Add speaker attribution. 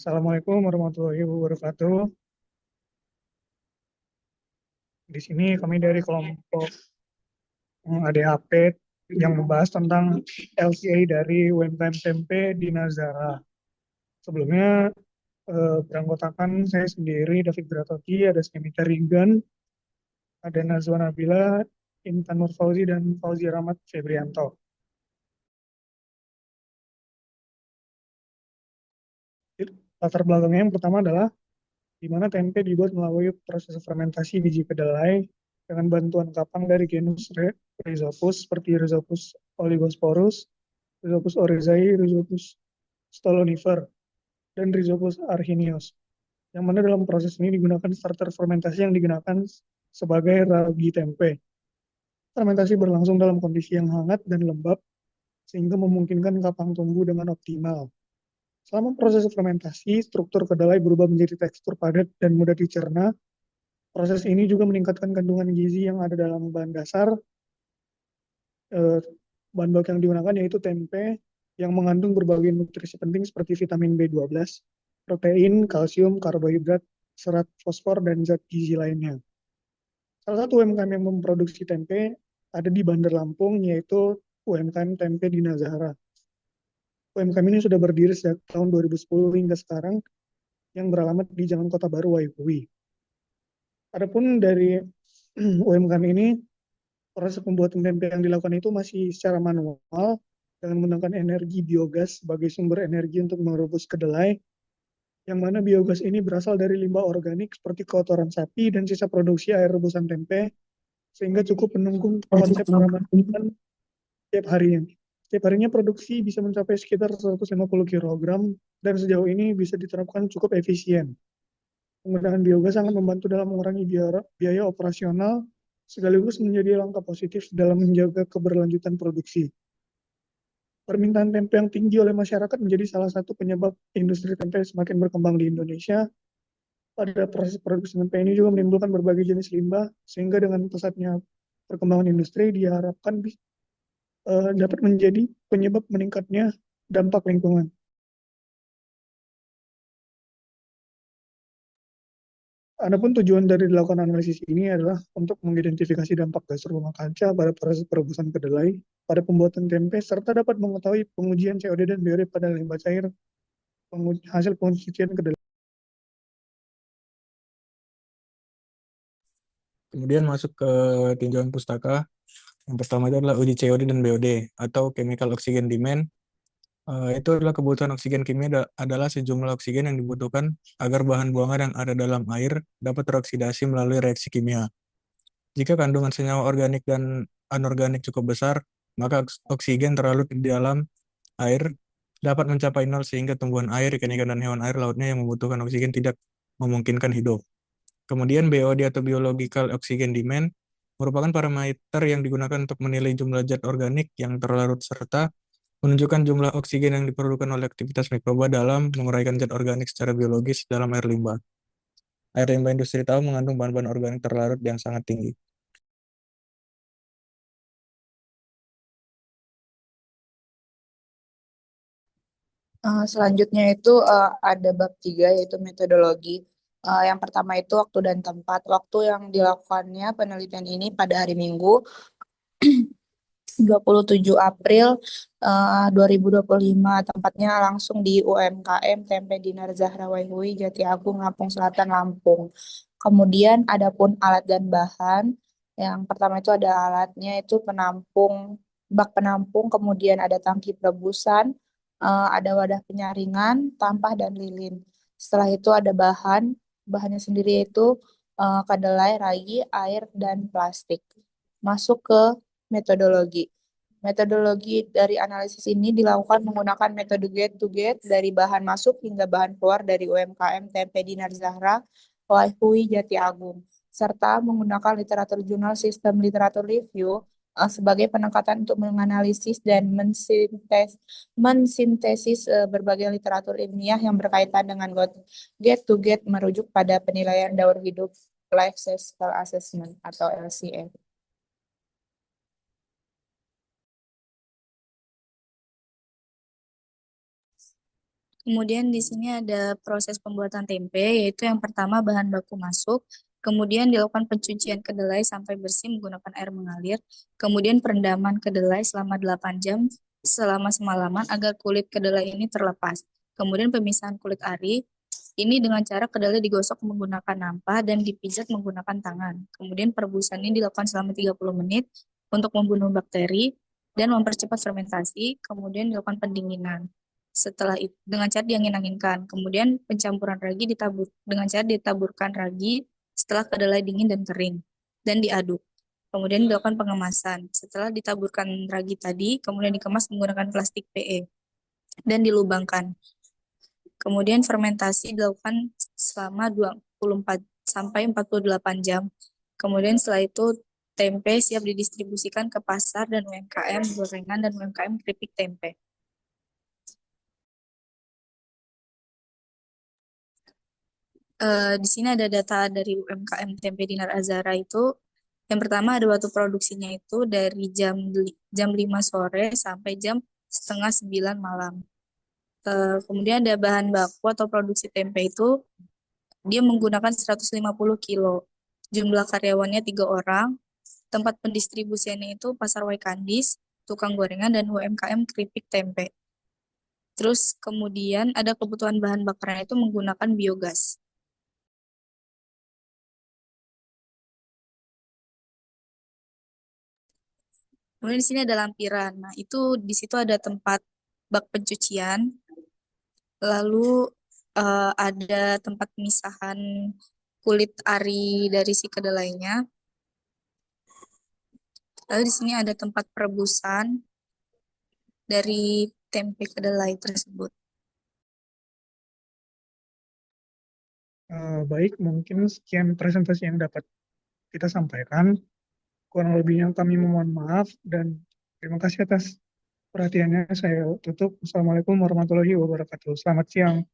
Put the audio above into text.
Speaker 1: Assalamualaikum warahmatullahi wabarakatuh. Di sini kami dari kelompok ADAP yang membahas tentang LCA dari UMKM Tempe di Nazara. Sebelumnya beranggotakan saya sendiri, David Bratoki, ada Semita Ringgan, ada Nazwa Nabila, Intan Nur Fauzi, dan Fauzi Rahmat Febrianto. Latar belakangnya yang pertama adalah di mana tempe dibuat melalui proses fermentasi biji kedelai dengan bantuan kapang dari genus Rhizopus seperti Rhizopus oligosporus, Rhizopus oryzae, Rhizopus stolonifer, dan Rhizopus arrhenius. Yang mana dalam proses ini digunakan starter fermentasi yang digunakan sebagai ragi tempe. Fermentasi berlangsung dalam kondisi yang hangat dan lembab sehingga memungkinkan kapang tumbuh dengan optimal. Selama proses fermentasi, struktur kedelai berubah menjadi tekstur padat dan mudah dicerna. Proses ini juga meningkatkan kandungan gizi yang ada dalam bahan dasar. Eh, Bahan baku yang digunakan yaitu tempe yang mengandung berbagai nutrisi penting seperti vitamin B12, protein, kalsium, karbohidrat, serat fosfor, dan zat gizi lainnya. Salah satu UMKM yang memproduksi tempe ada di Bandar Lampung, yaitu UMKM Tempe di Nazara. UMKM ini sudah berdiri sejak tahun 2010 hingga sekarang, yang beralamat di Jalan Kota Baru, Waikui. Adapun dari UMKM ini, proses pembuatan tempe yang dilakukan itu masih secara manual dengan menggunakan energi biogas sebagai sumber energi untuk merebus kedelai, yang mana biogas ini berasal dari limbah organik seperti kotoran sapi dan sisa produksi air rebusan tempe, sehingga cukup mendukung konsep pengamanan tiap harinya. Tiap harinya produksi bisa mencapai sekitar 150 kg dan sejauh ini bisa diterapkan cukup efisien. Penggunaan biogas sangat membantu dalam mengurangi biaya operasional sekaligus menjadi langkah positif dalam menjaga keberlanjutan produksi. Permintaan tempe yang tinggi oleh masyarakat menjadi salah satu penyebab industri tempe semakin berkembang di Indonesia. Pada proses produksi tempe ini juga menimbulkan berbagai jenis limbah, sehingga dengan pesatnya perkembangan industri diharapkan dapat menjadi penyebab meningkatnya dampak lingkungan. Adapun tujuan dari dilakukan analisis ini adalah untuk mengidentifikasi dampak gas rumah kaca pada proses perebusan kedelai pada pembuatan tempe, serta dapat mengetahui pengujian COD dan BOD pada limbah cair hasil pencucian kedelai.
Speaker 2: Kemudian masuk ke tinjauan pustaka. Yang pertama itu adalah uji COD dan BOD atau chemical oxygen demand. Itu adalah kebutuhan oksigen kimia adalah sejumlah oksigen yang dibutuhkan agar bahan buangan yang ada dalam air dapat teroksidasi melalui reaksi kimia. Jika kandungan senyawa organik dan anorganik cukup besar, maka oksigen terlalu di dalam air dapat mencapai nol sehingga tumbuhan air, ikan-ikan, dan hewan air lautnya yang membutuhkan oksigen tidak memungkinkan hidup. Kemudian BOD atau Biological Oxygen Demand merupakan parameter yang digunakan untuk menilai jumlah zat organik yang terlarut serta menunjukkan jumlah oksigen yang diperlukan oleh aktivitas mikroba dalam menguraikan zat organik secara biologis dalam air limbah. Air limbah industri tahu mengandung bahan-bahan organik terlarut yang sangat tinggi.
Speaker 3: Selanjutnya itu ada bab 3 yaitu metodologi. Yang pertama itu waktu dan tempat. Waktu yang dilakukannya penelitian ini pada hari Minggu 27 April 2025. Tempatnya langsung di UMKM Tempe Dinar Zahra Waihui, Jati Agung, Lampung Selatan, Lampung. Kemudian adapun alat dan bahan. Yang pertama itu ada alatnya itu bak penampung, kemudian ada tangki perebusan, ada wadah penyaringan, tampah, dan lilin. Setelah itu ada bahannya sendiri itu kedelai, ragi, air, dan plastik. Masuk ke metodologi. Metodologi dari analisis ini dilakukan menggunakan metode get to get dari bahan masuk hingga bahan keluar dari UMKM Tempe Dinar Zahra, Waihui, Jati Agung, serta menggunakan literatur jurnal sistem literatur review sebagai pendekatan untuk menganalisis dan mensintesis berbagai literatur ilmiah yang berkaitan dengan get to get merujuk pada penilaian daur hidup life cycle assessment atau LCA. Kemudian di sini ada proses pembuatan tempe, yaitu yang pertama bahan baku masuk, kemudian dilakukan pencucian kedelai sampai bersih menggunakan air mengalir, kemudian perendaman kedelai selama 8 jam selama semalaman agar kulit kedelai ini terlepas. Kemudian pemisahan kulit ari, ini dengan cara kedelai digosok menggunakan nampah dan dipijat menggunakan tangan. Kemudian perebusan ini dilakukan selama 30 menit untuk membunuh bakteri dan mempercepat fermentasi, kemudian dilakukan pendinginan. Setelah itu dengan cara diangin-anginkan. Kemudian pencampuran ragi dengan cara ditaburkan ragi setelah kedelai dingin dan kering dan diaduk. Kemudian dilakukan pengemasan. Setelah ditaburkan ragi tadi, kemudian dikemas menggunakan plastik PE dan dilubangkan. Kemudian fermentasi dilakukan selama 24 sampai 48 jam. Kemudian setelah itu tempe siap didistribusikan ke pasar dan UMKM gorengan dan UMKM keripik tempe. Di sini ada data dari UMKM Tempe Dinar Azhara itu. Yang pertama ada waktu produksinya itu dari jam 5 sore sampai jam setengah 9 malam. Kemudian ada bahan baku atau produksi tempe itu dia menggunakan 150 kilo. Jumlah karyawannya 3 orang. Tempat pendistribusiannya itu Pasar Waikandis, tukang gorengan, dan UMKM keripik tempe. Terus kemudian ada kebutuhan bahan bakarnya itu menggunakan biogas. Kemudian di sini ada lampiran. Nah, itu di situ ada tempat bak pencucian, lalu ada tempat pemisahan kulit ari dari si kedelainya. Lalu di sini ada tempat perebusan dari tempe kedelai tersebut.
Speaker 1: Baik, mungkin sekian presentasi yang dapat kita sampaikan. Kurang lebihnya kami memohon maaf dan terima kasih atas perhatiannya. Saya tutup. Assalamualaikum warahmatullahi wabarakatuh. Selamat siang.